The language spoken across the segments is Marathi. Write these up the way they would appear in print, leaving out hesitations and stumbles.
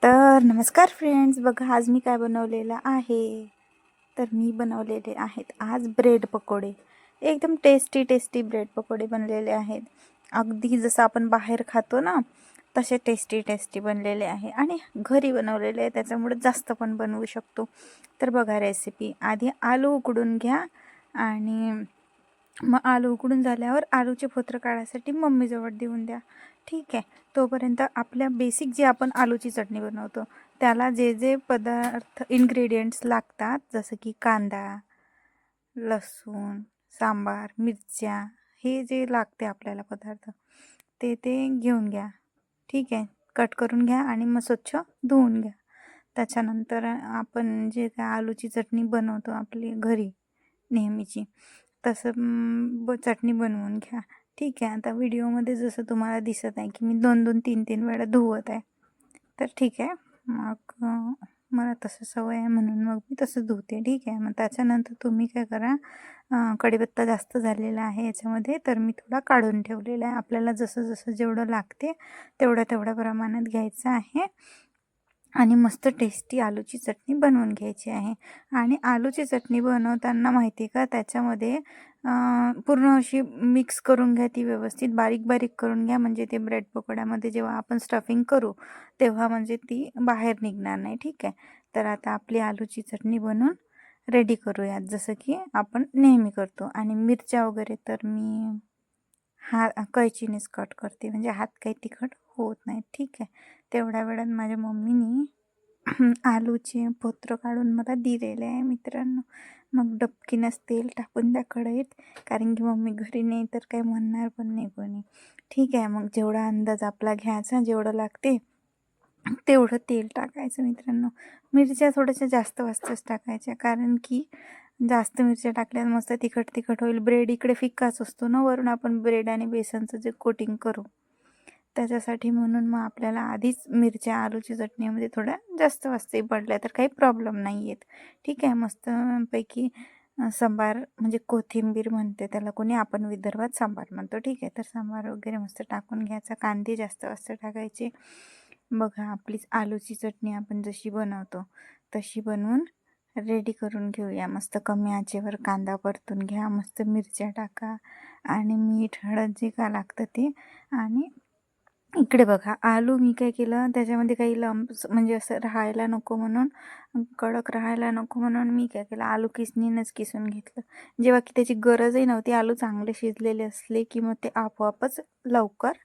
तर नमस्कार फ्रेंड्स, बघा आज मी काय बनवलेलं आहे. तर मी बनवलेले आहेत आज ब्रेड पकोडे. एकदम टेस्टी ब्रेड पकोडे बनलेले आहेत. अगदी जसं आपण बाहेर खातो ना तसे टेस्टी बनलेले आहे आणि घरी बनवलेले आहे, त्याच्यामुळे जास्त पण बनवू शकतो. तर बघा रेसिपी, आधी आलू उकडून घ्या आणि मग आलू उकडून झाल्यावर आलूचे फोत्र काढायसाठी मम्मीजवळ देऊन द्या. ठीक आहे, तोपर्यंत आपल्या बेसिक जे आपण आलूची चटणी बनवतो त्याला जे जे पदार्थ इन्ग्रेडियंट्स लागतात, जसं की कांदा, लसूण, सांबार, मिरच्या, हे जे लागते आपल्याला पदार्थ ते घेऊन घ्या. ठीक आहे, कट करून घ्या आणि मग स्वच्छ धुवून घ्या. त्याच्यानंतर आपण जे काय आलूची चटणी बनवतो आपली घरी नेहमीची, तसं चटणी बनवून घ्या. ठीक आहे, आता व्हिडिओमध्ये जसं तुम्हाला दिसत आहे की मी 2-2, 3-3 वेळा धुवत आहे. तर ठीक आहे, मग मला तसं सवय आहे म्हणून मग मी तसं धुते. ठीक आहे, मग त्याच्यानंतर तुम्ही काय करा, कढीपत्ता जास्त झालेला आहे याच्यामध्ये, तर मी थोडा काढून ठेवलेला आहे. आपल्याला जसं जेवढं लागते तेवढ्या प्रमाणात घ्यायचं आहे आणि मस्त टेस्टी आलूची चटणी बनवून घ्यायची आहे. आणि आलूची चटणी बनवताना माहिती आहे का, त्याच्यामध्ये पूर्ण अशी मिक्स करून घ्या, ती व्यवस्थित बारीक करून घ्या, म्हणजे ते ब्रेड पकोड्यामध्ये जेव्हा आपण स्टफिंग करू तेव्हा म्हणजे ती बाहेर निघणार नाही. ठीक आहे, तर आता आपली आलूची चटणी बनवून रेडी करूयात, जसं की आपण नेहमी करतो. आणि मिरच्या वगैरे तर मी कैचीनेच कट करते, म्हणजे हात काही तिखट होत नाही. ठीक आहे, तेवढ्या वेळात माझ्या मम्मीनी आलूचे फोत्र काढून मला दिलेले आहे मित्रांनो. मग डबकीनंच तेल टाकून द्या कढईत, कारण की मम्मी घरी नाही तर काही म्हणणार पण नाही कोणी. ठीक आहे, मग जेवढा अंदाज आपला घ्यायचा, जेवढं लागते तेवढं तेल टाकायचं मित्रांनो. मिरच्या थोड्याशा जास्तच टाकायच्या, कारण की जास्त मिरच्या टाकल्यास मस्त तिखट होईल. ब्रेड इकडे फिक्काच असतो ना, वरून आपण ब्रेड आणि बेसनचं जे कोटिंग करू त्याच्यासाठी, म्हणून मग आपल्याला आधीच मिरच्या आलूची चटणीमध्ये थोड्या जास्त पडल्या तर काही प्रॉब्लेम नाही आहेत. ठीक आहे, मस्तपैकी सांबार, म्हणजे कोथिंबीर म्हणते त्याला कोणी, आपण विदर्भात सांबार म्हणतो. ठीक आहे, तर सांबार वगैरे मस्त टाकून घ्यायचा, कांदे जास्त टाकायचे. बघा आपली आलूची चटणी आपण जशी बनवतो तशी बनवून रेडी करून घेऊया. मस्त कमी आचेवर कांदा परतून घ्या, मस्त मिरच्या टाका आणि मीठ, हळद जे का लागतं ते. आणि इकडे बघा, आलू मी काय केलं, त्याच्यामध्ये काही लंप्स म्हणजे असं राहायला नको म्हणून, कडक राहायला नको म्हणून मी काय केलं, आलू किसणीनंच किसून घेतलं. जेव्हा की त्याची गरजही नव्हती. आलू चांगले शिजलेले असले की मग ते आपोआपच लवकर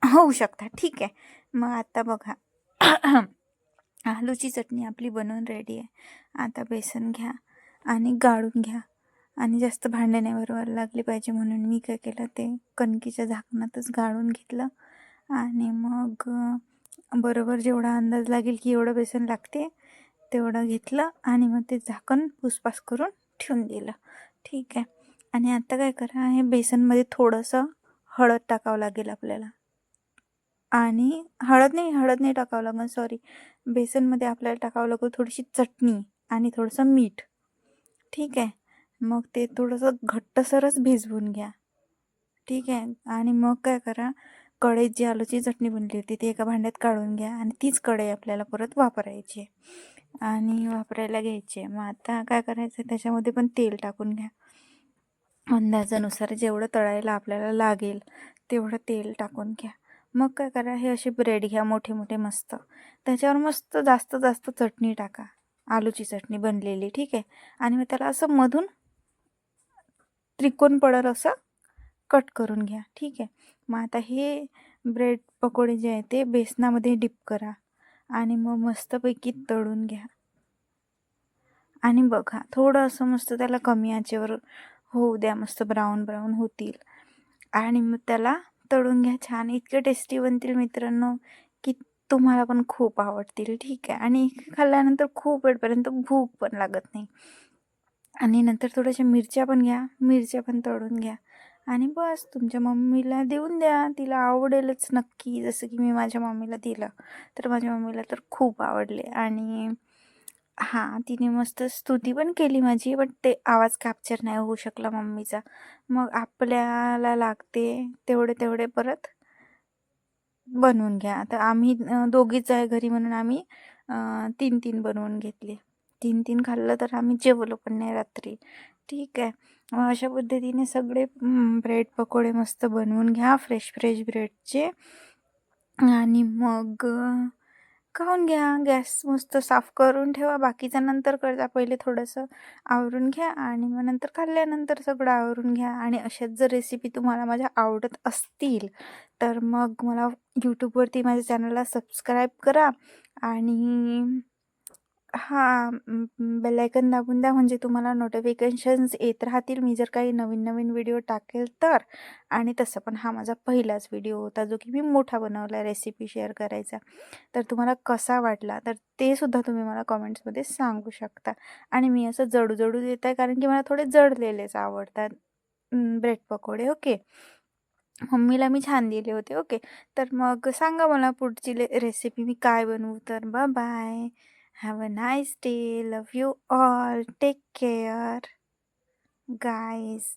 होऊ शकतात. ठीक आहे, मग आता बघा आलूची चटणी आपली बनवून रेडी आहे. आता बेसन घ्या आणि गाळून घ्या, आणि जास्त भांडे नाही भरवायला लागली पाहिजे म्हणून मी काय केलं, ते कणकीच्या झाकणातच गाळून घेतलं. आणि मग बरोबर जेवढा अंदाज लागेल की एवढं बेसन लागते तेवढं घेतलं आणि मग ते झाकण पुसपास करून ठेवून दिलं. ठीक आहे, आणि आता काय करा, हे बेसनमध्ये थोडंसं हळद टाकावं लागेल आपल्याला. आणि हळद नाही टाकावं लागेल, सॉरी. बेसनमध्ये आपल्याला टाकावं लागेल थोडीशी चटणी आणि थोडंसं मीठ. ठीक आहे, मग ते थोडंसं घट्टसरच भिजवून घ्या. ठीक आहे, आणि मग काय करा, कढईत जी आलूची चटणी बनली होती ती एका भांड्यात काढून घ्या आणि तीच कढई आपल्याला परत वापरायची आणि वापरायला घ्यायची. मग आता काय करायचं, त्याच्यामध्ये पण तेल टाकून घ्या. अंदाजानुसार जेवढं तळायला आपल्याला लागेल तेवढं तेल टाकून घ्या. मग काय करा, हे असे ब्रेड घ्या मोठे मस्त, त्याच्यावर मस्त जास्त चटणी टाका, आलूची चटणी बनलेली. ठीक आहे, आणि मग त्याला असं मधून त्रिकोण पडेल असं कट करून घ्या. ठीक आहे, मग आता हे ब्रेड पकोडे जे आहे ते बेसनामध्ये डिप करा आणि मग मस्तपैकी तळून घ्या. आणि बघा, थोडं असं मस्त त्याला कमी आचेवर होऊ द्या, मस्त ब्राऊन होतील आणि मग त्याला तळून घ्या. छान इतके टेस्टी बनतील मित्रांनो की तुम्हाला पण खूप आवडतील. ठीक आहे, आणि खाल्ल्यानंतर खूप वेळपर्यंत भूक पण लागत नाही. आणि नंतर थोड्याशा मिरच्या पण घ्या, मिरच्या पण तळून घ्या आणि बस तुमच्या मम्मीला देऊन द्या, तिला आवडेलच नक्की. जसं की मी माझ्या मम्मीला दिलं तर माझ्या मम्मीला तर खूप आवडले. आणि हां, तिने मस्त स्तुती पण केली माझी, बट ते आवाज कॅप्चर नाही होऊ शकला मम्मीचा. मग आपल्याला लागते तेवढे परत बनवून घ्या. तर आम्ही दोघीच आहे घरी म्हणून आम्ही 3-3 बनवून घेतले. 3-3 खाल्लं तर आम्ही जेवलो पण नाही रात्री. ठीक आहे. अशा पद्धतीने सगळे ब्रेड पकोडे मस्त बनवून घ्या फ्रेश फ्रेश ब्रेडचे आणि मग खाऊन घ्या. गॅस मस्त साफ करून ठेवा. बाकीचं नंतर करता. पहिले थोडंसं आवरून घ्या आणि मग नंतर खाल्ल्यानंतर सगळं आवरून घ्या. आणि अशाच जर रेसिपी तुम्हाला माझ्या आवडत असतील तर मग मला यूट्यूबवरती माझ्या चॅनलला सबस्क्राईब करा आणि हां, बेल आयकन दाबून द्या म्हणजे तुम्हाला नोटिफिकेशन्स येत राहतील मी जर काही नवीन-नवीन व्हिडिओ टाकेल तर. आणि तसं पण हा माझा पहिलाच व्हिडिओ होता जो की मी मोठा बनवला रेसिपी शेअर करायचा. तर तुम्हाला कसा वाटला तर ते सुद्धा तुम्ही मला कमेंट्समध्ये सांगू शकता. आणि मी असं जडू-जडू देत आहे कारण की मला थोडे जडलेलेच आवडतात ब्रेड पकोडे. ओके. मम्मीला मी छान दिले होते. ओके. तर मग सांगा मला पुढची रेसिपी मी काय बनवू तर. Bye. Have a nice day. Love you all. Take care, guys.